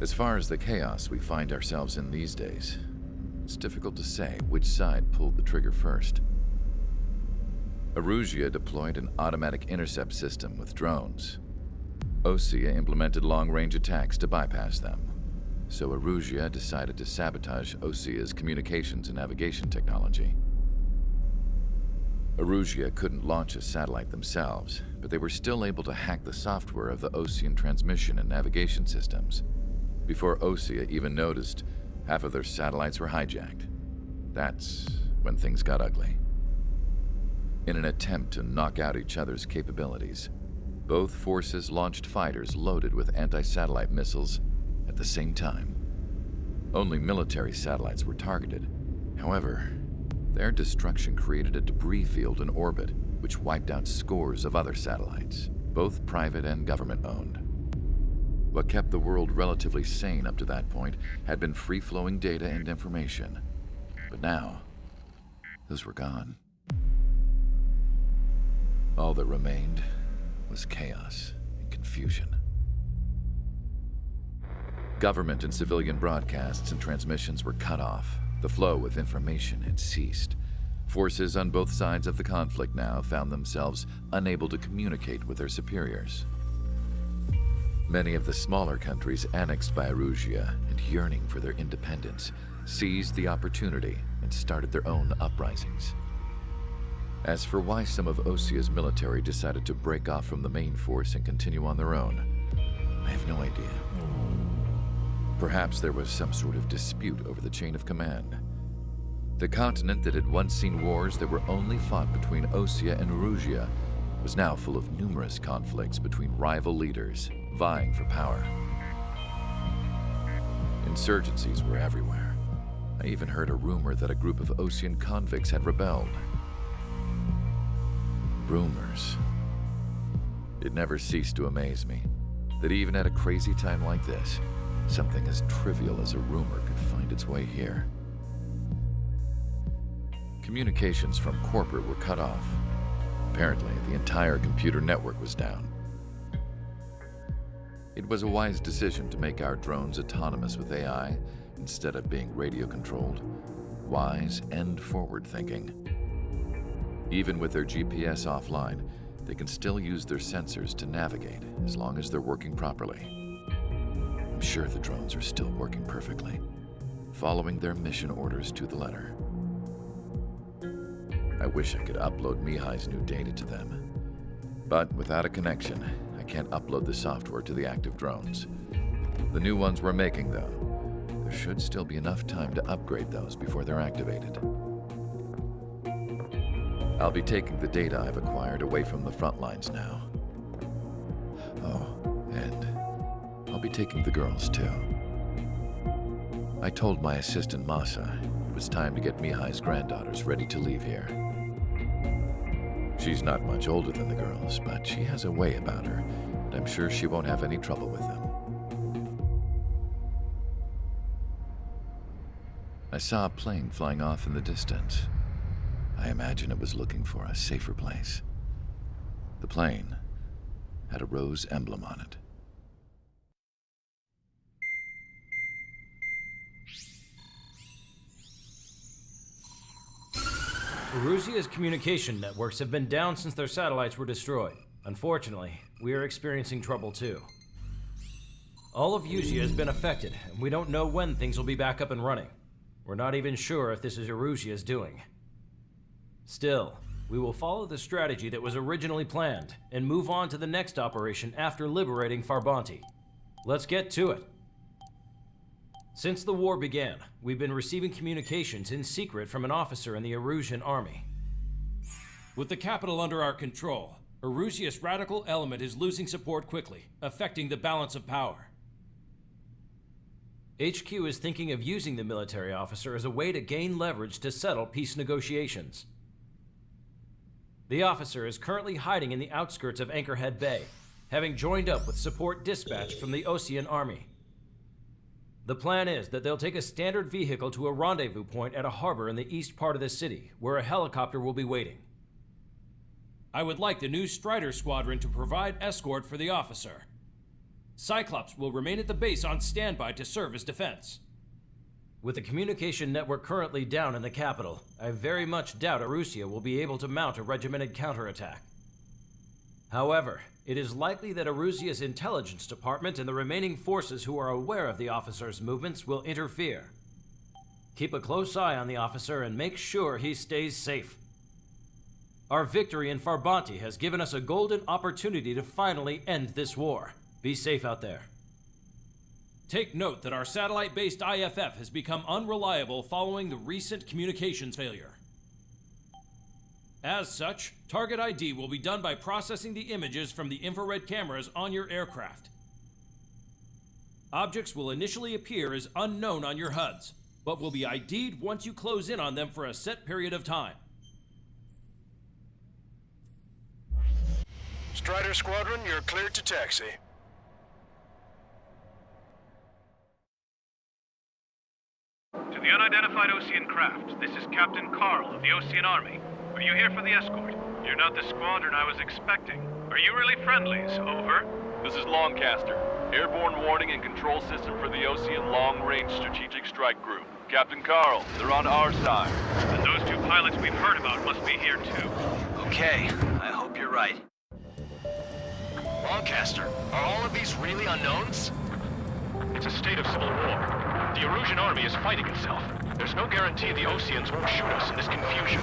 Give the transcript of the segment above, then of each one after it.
As far as the chaos we find ourselves in these days, it's difficult to say which side pulled the trigger first. Erusean deployed an automatic intercept system with drones. Osea implemented long-range attacks to bypass them. So Erusean decided to sabotage Osea's communications and navigation technology. Erusean couldn't launch a satellite themselves, but they were still able to hack the software of the Osean transmission and navigation systems. Before Osea even noticed, half of their satellites were hijacked. That's when things got ugly. In an attempt to knock out each other's capabilities, both forces launched fighters loaded with anti-satellite missiles at the same time. Only military satellites were targeted. However, their destruction created a debris field in orbit, which wiped out scores of other satellites, both private and government-owned. What kept the world relatively sane up to that point had been free-flowing data and information. But now, those were gone. All that remained was chaos and confusion. Government and civilian broadcasts and transmissions were cut off. The flow of information had ceased. Forces on both sides of the conflict now found themselves unable to communicate with their superiors. Many of the smaller countries annexed by Erusean and yearning for their independence seized the opportunity and started their own uprisings. As for why some of Osea's military decided to break off from the main force and continue on their own, I have no idea. Perhaps there was some sort of dispute over the chain of command. The continent that had once seen wars that were only fought between Osea and Erusean was now full of numerous conflicts between rival leaders vying for power. Insurgencies were everywhere. I even heard a rumor that a group of Osean convicts had rebelled. Rumors. It never ceased to amaze me that even at a crazy time like this, something as trivial as a rumor could find its way here. Communications from corporate were cut off. Apparently, the entire computer network was down. It was a wise decision to make our drones autonomous with AI instead of being radio-controlled. Wise and forward-thinking. Even with their GPS offline, they can still use their sensors to navigate as long as they're working properly. I'm sure the drones are still working perfectly, following their mission orders to the letter. I wish I could upload Mihai's new data to them. But without a connection, I can't upload the software to the active drones. The new ones we're making, though, there should still be enough time to upgrade those before they're activated. I'll be taking the data I've acquired away from the front lines now. Oh, and I'll be taking the girls, too. I told my assistant Masa it was time to get Mihai's granddaughters ready to leave here. She's not much older than the girls, but she has a way about her, and I'm sure she won't have any trouble with them. I saw a plane flying off in the distance. I imagine it was looking for a safer place. The plane had a rose emblem on it. Erusean's communication networks have been down since their satellites were destroyed. Unfortunately, we are experiencing trouble too. All of Erusean has been affected, and we don't know when things will be back up and running. We're not even sure if this is Erusean's doing. Still, we will follow the strategy that was originally planned and move on to the next operation after liberating Farbanti. Let's get to it. Since the war began, we've been receiving communications in secret from an officer in the Erusean army. With the capital under our control, Erusean's radical element is losing support quickly, affecting the balance of power. HQ is thinking of using the military officer as a way to gain leverage to settle peace negotiations. The officer is currently hiding in the outskirts of Anchorhead Bay, having joined up with support dispatched from the Osean army. The plan is that they'll take a standard vehicle to a rendezvous point at a harbor in the east part of the city, where a helicopter will be waiting. I would like the new Strider Squadron to provide escort for the officer. Cyclops will remain at the base on standby to serve as defense. With the communication network currently down in the capital, I very much doubt Erusean will be able to mount a regimented counterattack. However, it is likely that Erusean's intelligence department and the remaining forces who are aware of the officer's movements will interfere. Keep a close eye on the officer and make sure he stays safe. Our victory in Farbanti has given us a golden opportunity to finally end this war. Be safe out there. Take note that our satellite-based IFF has become unreliable following the recent communications failure. As such, target ID will be done by processing the images from the infrared cameras on your aircraft. Objects will initially appear as unknown on your HUDs, but will be ID'd once you close in on them for a set period of time. Strider Squadron, you're cleared to taxi. To the unidentified Osean craft, this is Captain Carl of the Osean Army. Are you here for the escort? You're not the squadron I was expecting. Are you really friendlies? Over. This is Lancaster. Airborne warning and control system for the Osean Long-Range Strategic Strike Group. Captain Carl, they're on our side. And those two pilots we've heard about must be here too. Okay, I hope you're right. Lancaster, are all of these really unknowns? It's a state of civil war. The Erusean army is fighting itself. There's no guarantee the Oseans won't shoot us in this confusion.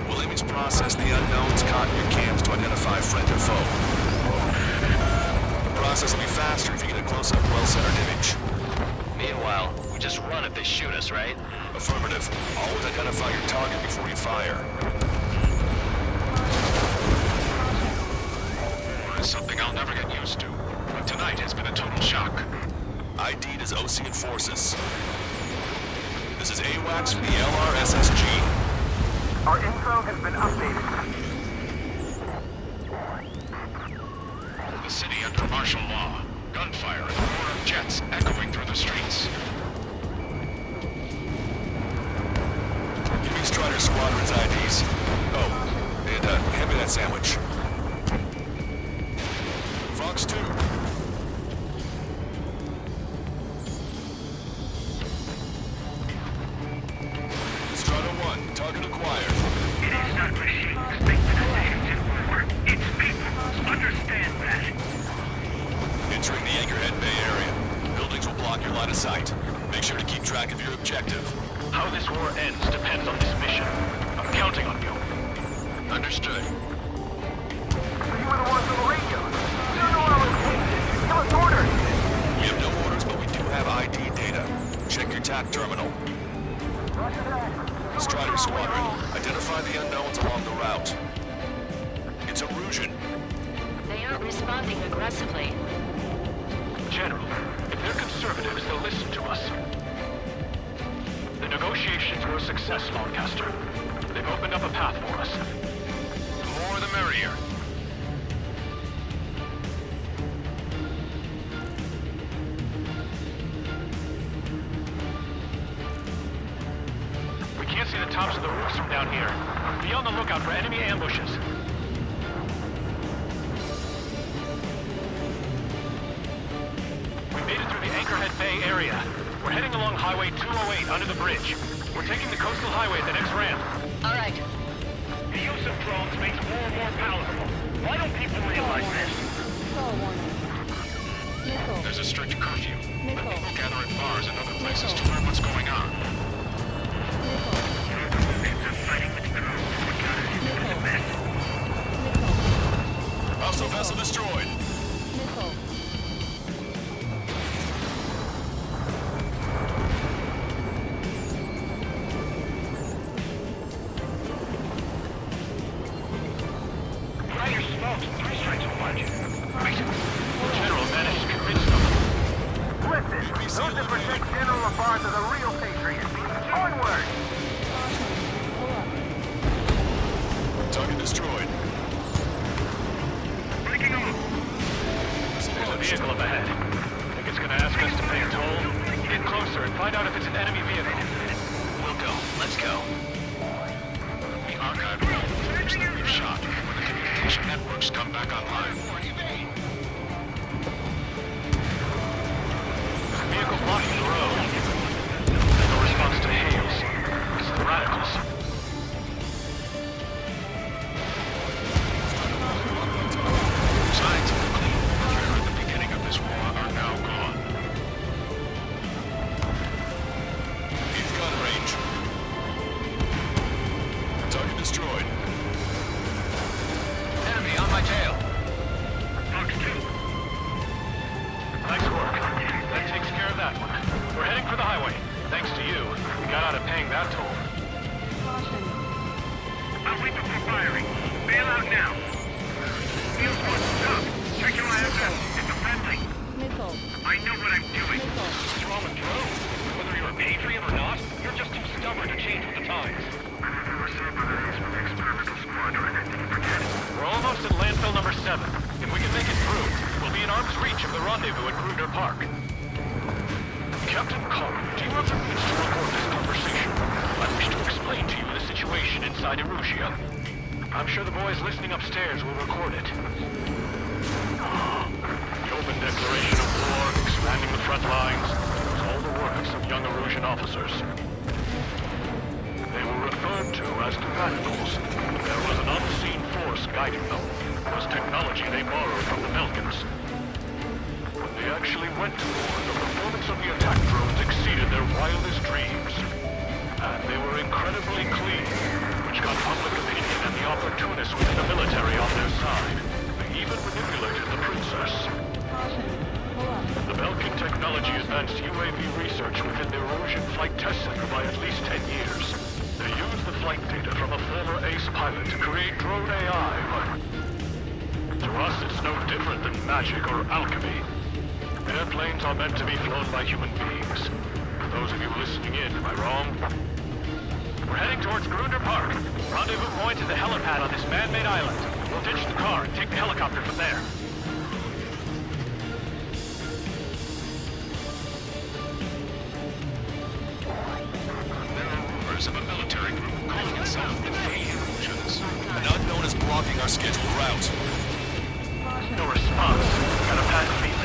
We'll image process the unknowns caught in your cams to identify friend or foe. The process will be faster if you get a close-up, well-centered image. Meanwhile, we just run if they shoot us, right? Affirmative. Always identify your target before you fire. It's something I'll never get used to. But tonight it's been a total shock. ID'd as Osean forces. This is AWACS from the LRSSG. Our info has been updated. The city under martial law. Gunfire and the roar of jets echoing through the streets. Give me Strider Squadron's IDs. Oh, and hand me that sandwich. Fox 2. Strata 1, target acquired. It is not machines make the decisions in war. It's people. Understand that. Entering the Anchorhead Bay area. Buildings will block your line of sight. Make sure to keep track of your objective. How this war ends depends on this mission. I'm counting on you. Understood. You were the ones on the radio. You don't know our location. Give us orders. We have no orders, but we do have ID data. Check your TAC terminal. Roger that. Strider Squadron, identify the unknowns along the route. It's Erusean. They aren't responding aggressively. General, if they're conservatives, they'll listen to us. The negotiations were a success, Lancaster. They've opened up a path for us. The more the merrier. We can't see the tops of the roofs from down here. Be on the lookout for enemy ambushes. We made it through the Anchorhead Bay area. We're heading along Highway 208 under the bridge. We're taking the coastal highway at the next ramp. All right. The use of drones makes war more palatable. Why don't people realize this? There's a strict curfew, but people gather at bars and other places to learn what's going on. Hostile vessel destroyed. Fire smokes, 3 strikes will watch. General managed to convince them. Listen, those that protect General Labarge are the real patriots. Onward! Target destroyed. Breaking them. There's a vehicle up ahead. Think it's gonna ask us to pay a toll? Get closer and find out if it's an enemy vehicle. We'll go. Let's go. The archive will footage that we've shot when the communication networks come back online. within arm's reach of the rendezvous at Gruner Park. Captain Carl, do you have the means to record this conversation? I wish to explain to you the situation inside Erusean. I'm sure the boys listening upstairs will record it. The open declaration of war, expanding the front lines, was all the works of young Erusean officers. They were referred to as commandos. There was an unseen force guiding them. It was technology they borrowed from the Belkans. When they actually went to war, the performance of the attack drones exceeded their wildest dreams. And they were incredibly clean, which got public opinion and the opportunists within the military on their side. They even manipulated the princess. The Belkan technology advanced UAV research within the Erusean Flight Test Center by at least 10 years. They used the flight data from a former ace pilot to create drone AI, but to us it's no different than magic or alchemy. Airplanes are meant to be flown by human beings. For those of you listening in, am I wrong? We're heading towards Gruner Park. Rendezvous point is the helipad on this man-made island. We'll ditch the car and take the helicopter from there. Of a military group calling itself defecting Eruseans. An unknown is blocking our scheduled route. No response. Got a bad feeling.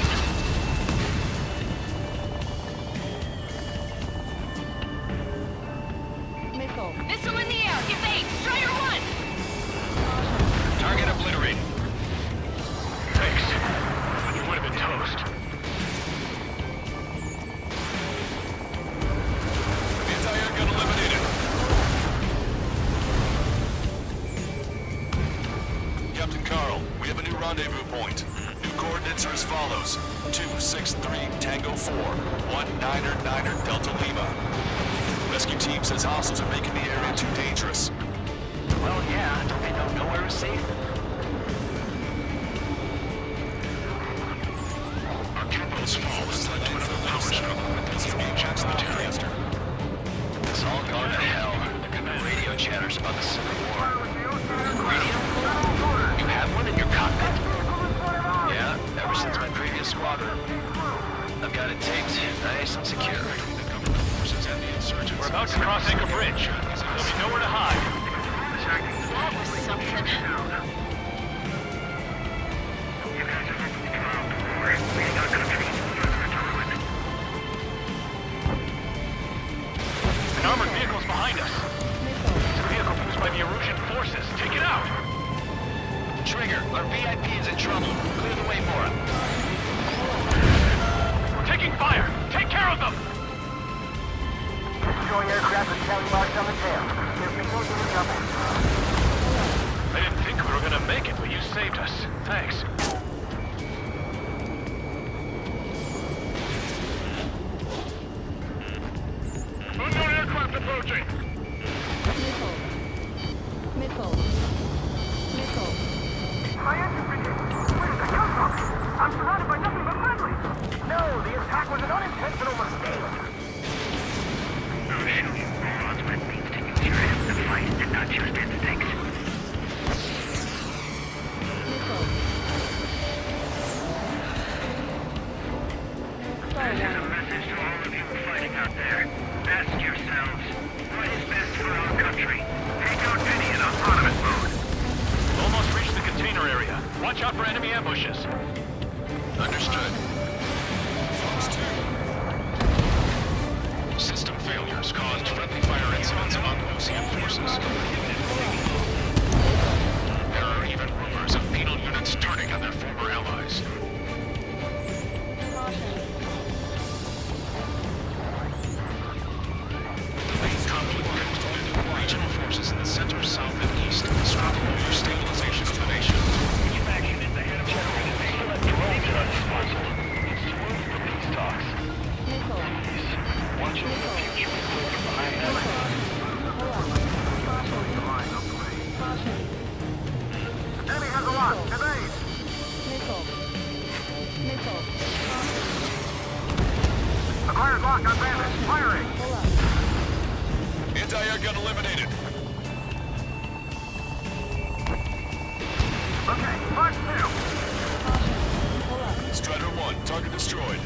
Missile in the air! Evade! Strider 1! Target obliterated. Thanks. You would have been toast. Anti-air gun eliminated. Captain Carl, we have a new rendezvous point. New coordinates are as follows. 263 Tango 4, 1999 Delta Lima. Rescue team says hostiles are making the area too dangerous. Well, yeah, don't they know nowhere is safe? Our capital's fall has led to another power struggle with Pennsylvania Jackson Material. It's all gone to hell. The radio chatters about the Civil War. Radio? You have one in your cockpit? Yeah, ever since my previous squadron. I've got it taped, nice and secure. We're about to cross Anchor Bridge. There'll be nowhere to hide. That was something. An armored vehicle's behind us. It's a vehicle used by the Erusean forces. Take it out! Trigger, our VIP is in trouble. Clear the way for him. We're taking fire! Take care of them! Destroying aircraft with tally marks on the tail. There'll be no units up. I didn't think we were gonna make it, but you saved us. Thanks. Unknown aircraft approaching! Missile. My engine grenade! Where did that come from? I'm surrounded by nothing but friendlies! No, the attack was an unintentional mistake! Did not choose instincts. This is a message to all of you fighting out there. Ask yourselves, what is best for our country? Take out Penny in autonomous mode. Almost reached the container area. Watch out for enemy ambushes. Understood. Fox 2. System failures caused friendly fire incidents among Ocean forces. There are even rumors of penal units turning on their former allies. The main conflict concluded. Regional forces in the center, south, and east struggle for stabilization of the nation. Action is ahead of drones at our disposal. It's smooth for peace talks. Watch over the future behind that. Enemy has a lock. Evade! Acquired lock on bandit. Firing! Anti-air gun eliminated. Okay, Fox 2. Target destroyed.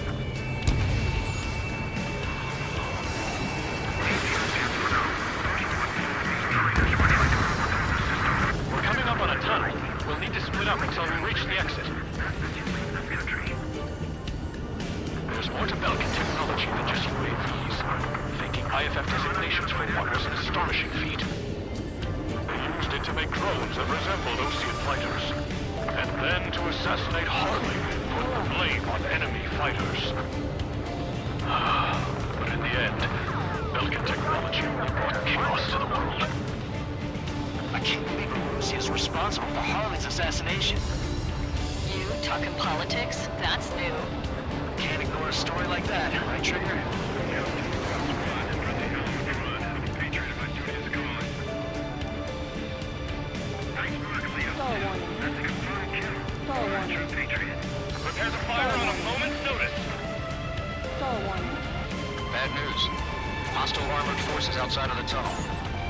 We're coming up on a tunnel. We'll need to split up until we reach the exit. There's more to Belkin technology than just UAVs. Faking IFF designations for what was an astonishing feat. They used it to make drones that resembled Osean fighters. And then to assassinate Harley, put the blame on enemy fighters. But in the end, Belkin technology only brought chaos to the world. I can't believe Erusean is responsible for Harley's assassination. You talking politics? That's new. Can't ignore a story like that, right, Trigger? Prepare to fire on a moment's notice. Bad news. Hostile armored forces outside of the tunnel.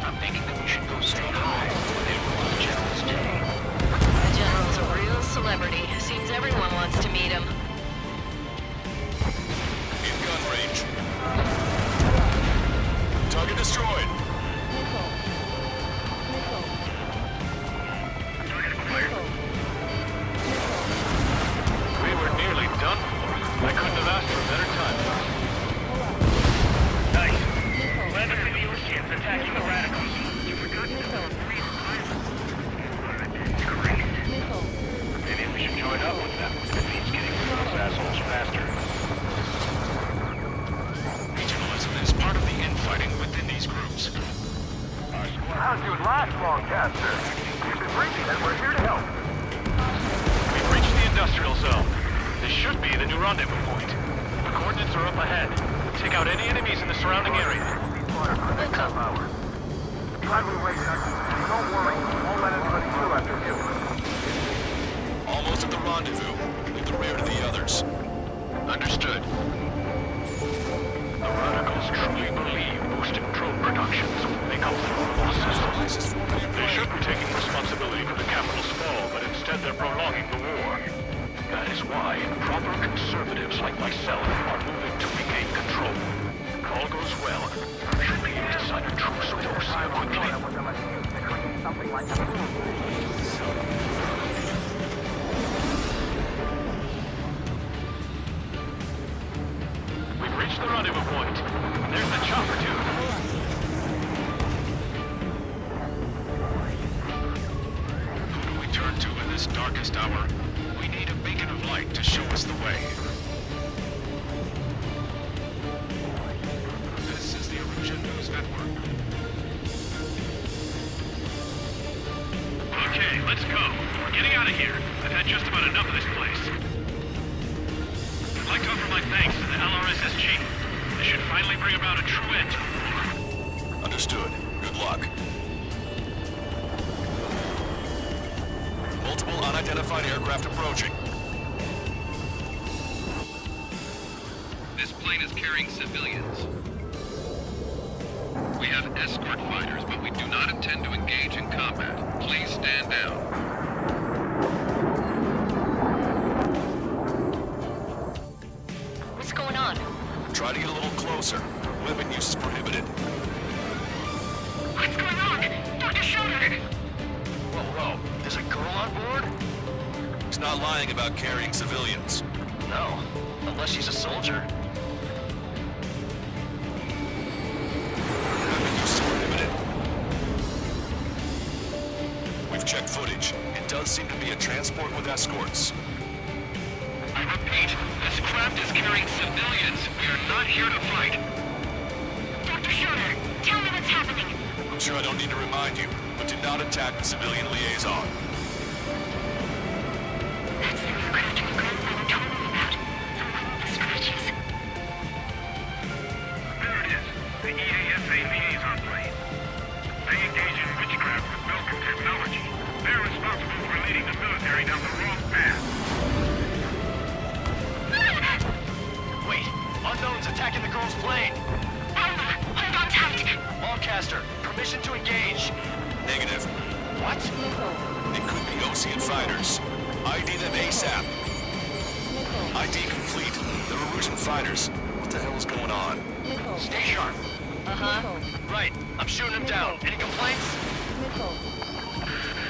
I'm thinking that we should go say hi before they ruin the general's day. The general's a real celebrity. Seems everyone wants to meet him. In gun range. Target destroyed. We were nearly done for. I couldn't have asked for a better time. Nice. Land of the Eruseans attacking the radicals. Maybe we should join up with them. It means getting rid of those assholes faster. Regionalism is part of the infighting within these groups. How's you last, Longcaster? You've been breaching and we're here to help. We've reached the industrial zone. This should be the new rendezvous point. The coordinates are up ahead. Take out any enemies in the surrounding area. Don't worry, won't let anybody through after you. Almost at the rendezvous. Leave the rear to the others. Understood. The radicals truly believe boosting drone productions will make up for losses. They should be taking responsibility for the capital's fall, but instead they're prolonging the war. That is why proper conservatives like myself are moving to regain control. If all goes well, we should be able to sign a truce with Erusean quickly. We've reached the rendezvous point. There's the chopper, too. Who do we turn to in this darkest hour? We need a beacon of light to show us the way. This is the Erusean News Network. Okay, let's go. We're getting out of here. I've had just about enough of this place. I'd like to offer my thanks to the LRSSG. This should finally bring about a true end to the war. Understood. Good luck. Multiple unidentified aircraft approaching. This plane is carrying civilians. We have escort fighters, but we do not intend to engage in combat. Please stand down. What's going on? Try to get a little closer. Weapon use is prohibited. What's going on? Dr. Shadow! Whoa. There's a girl on board? He's not lying about carrying civilians. No. Unless she's a soldier. Weapon use is prohibited. We've checked footage. It does seem to be a transport with escorts. I repeat, this craft is carrying civilians. We are not here to fight. Dr. Shadow, tell me what's happening. I'm sure I don't need to remind you, but do not attack the civilian liaison. That's the aircraft your grandfather told me about. The one with the scratches. There it is. The EASA liaison plane. They engage in witchcraft with Belkin technology. They're responsible for leading the military down the wrong path. Wait, unknown's attacking the girl's plane. Alma, hold on tight. Longcaster, permission to engage. Negative. What? It could be Osean fighters. ID them ASAP. ID complete. They're Erusean fighters. What the hell is going on? Missile. Stay sharp. Missile. Right, I'm shooting them down. Any complaints? Missile.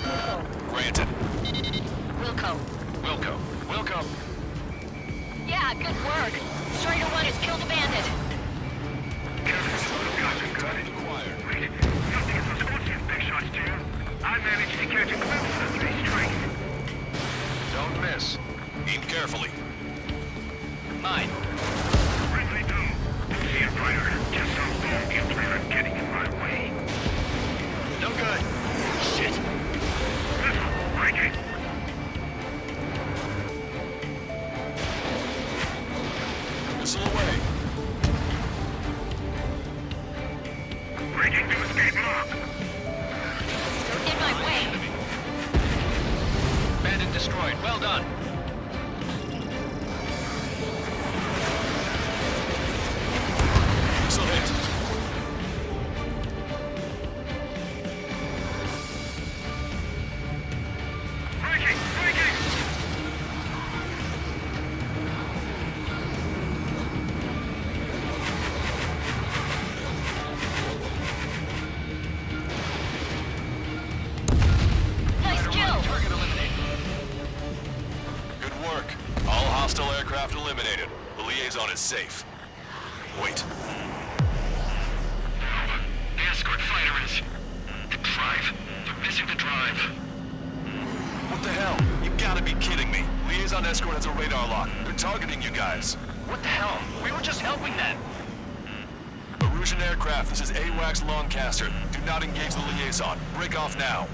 Missile. Granted. Wilco. Yeah, good work. Strider 1 has killed a bandit. Wait, something is responsive, big shots, too. I managed to catch a glimpse of 3 strikes. Don't miss. Aim carefully. Mine. Friendly do. See a fighter. Just how long you plan on getting in my way. No good. Shit. Missile, breaking. Missile away. Breaking to escape lock. They're in my way. Bandit destroyed. Well done. Missile hit. Breaking! Nice kill. Target eliminated. Good work. All hostile aircraft eliminated. The liaison is safe. Wait. The escort fighter is... The drive. They're missing the drive. What the hell? You gotta be kidding me. Liaison escort has a radar lock. They're targeting you guys. What the hell? We were just helping them. Erusean aircraft, this is AWACS Lancaster. Do not engage the liaison. Break off now.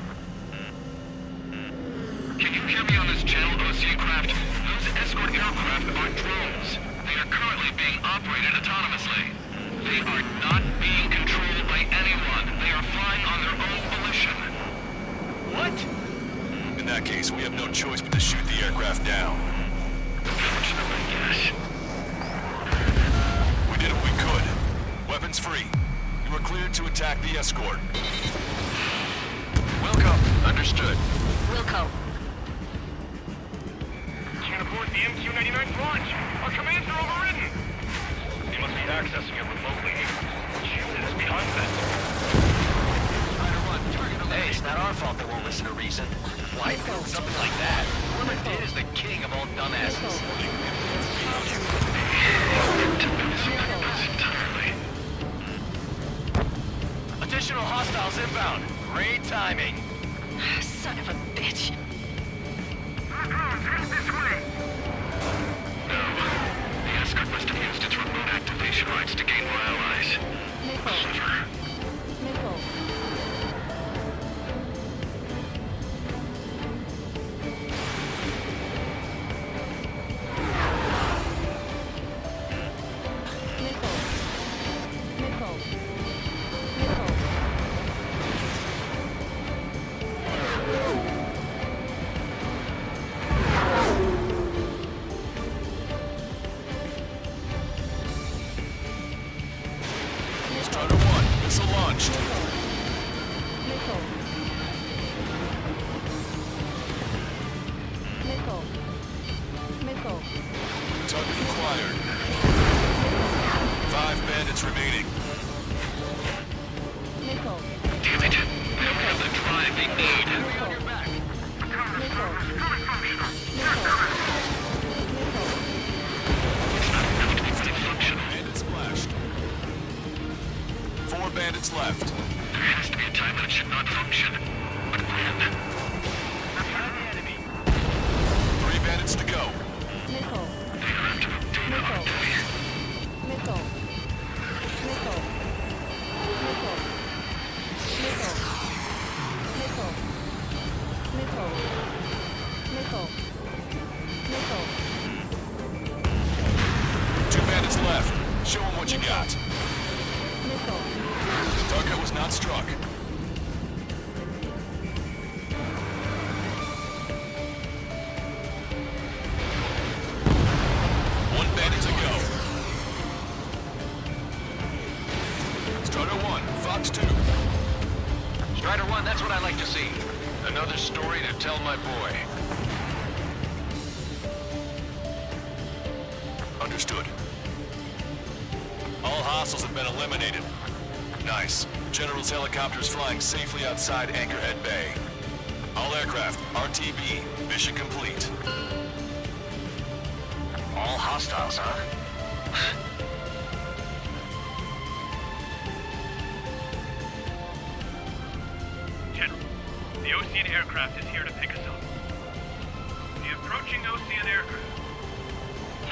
Can you hear me on this channel, Ocean craft? Those escort aircraft are drones. They are currently being operated autonomously. They are not being controlled by anyone. They are flying on their own volition. What? In that case, we have no choice but to shoot the aircraft down. Unfortunately, yes. We did what we could. Weapons free. You are cleared to attack the escort. Wilco. Understood. Wilco. Can't abort the MQ-99's launch. Our commands are overridden. They must be accessing it remotely. Unit is behind that. Hey, it's not our fault they won't listen to reason. Why build something like that? Whoever did is the king of all dumbasses. Additional hostiles inbound. Great timing. Son of a bitch. This way. No. The escort must have used its remote activation rights to gain more allies. Clever. Missile. Strider 1, missile launched. Target acquired. 5 bandits remaining. Damn it. We don't have the drive they need. Enemy on your back. Bandit splashed. 4 bandits left. There has to be a time when it should not function. But when? Enemy. 3 bandits to go. Two bandits left. Show them what you got. Target was not struck. One bandit to go. Strider 1, Fox 2. Strider 1, that's what I like to see. Another story to tell my boy. Understood. All hostiles have been eliminated. Nice. General's helicopter is flying safely outside Anchorhead Bay. All aircraft, RTB, mission complete. All hostiles, huh? General, the Ocean aircraft is here to pick us up. The approaching Ocean aircraft.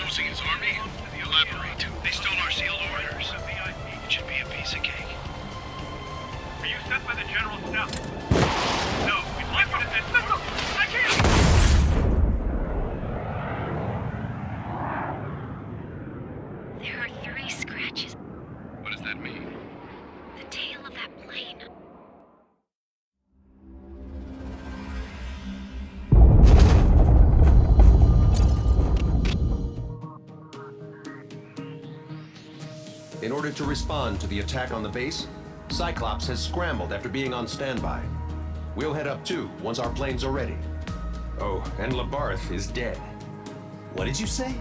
Losing his army? Elaborate. They stole our sealed orders. It should be a piece of cake. Are you sent by the General's staff? No, we've left it at this. Listen! I can't! There are 3 scratches. What does that mean? The tail of that plane. In order to respond to the attack on the base, Cyclops has scrambled after being on standby. We'll head up too, once our planes are ready. Oh, and Labarth is dead. What did you say?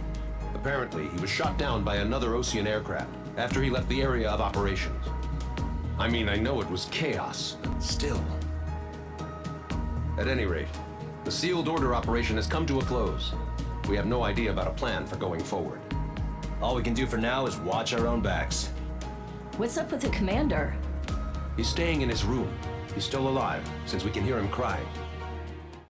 Apparently, he was shot down by another Ocean aircraft after he left the area of operations. I mean, I know it was chaos, but still. At any rate, the sealed order operation has come to a close. We have no idea about a plan for going forward. All we can do for now is watch our own backs. What's up with the commander? He's staying in his room. He's still alive, since we can hear him cry.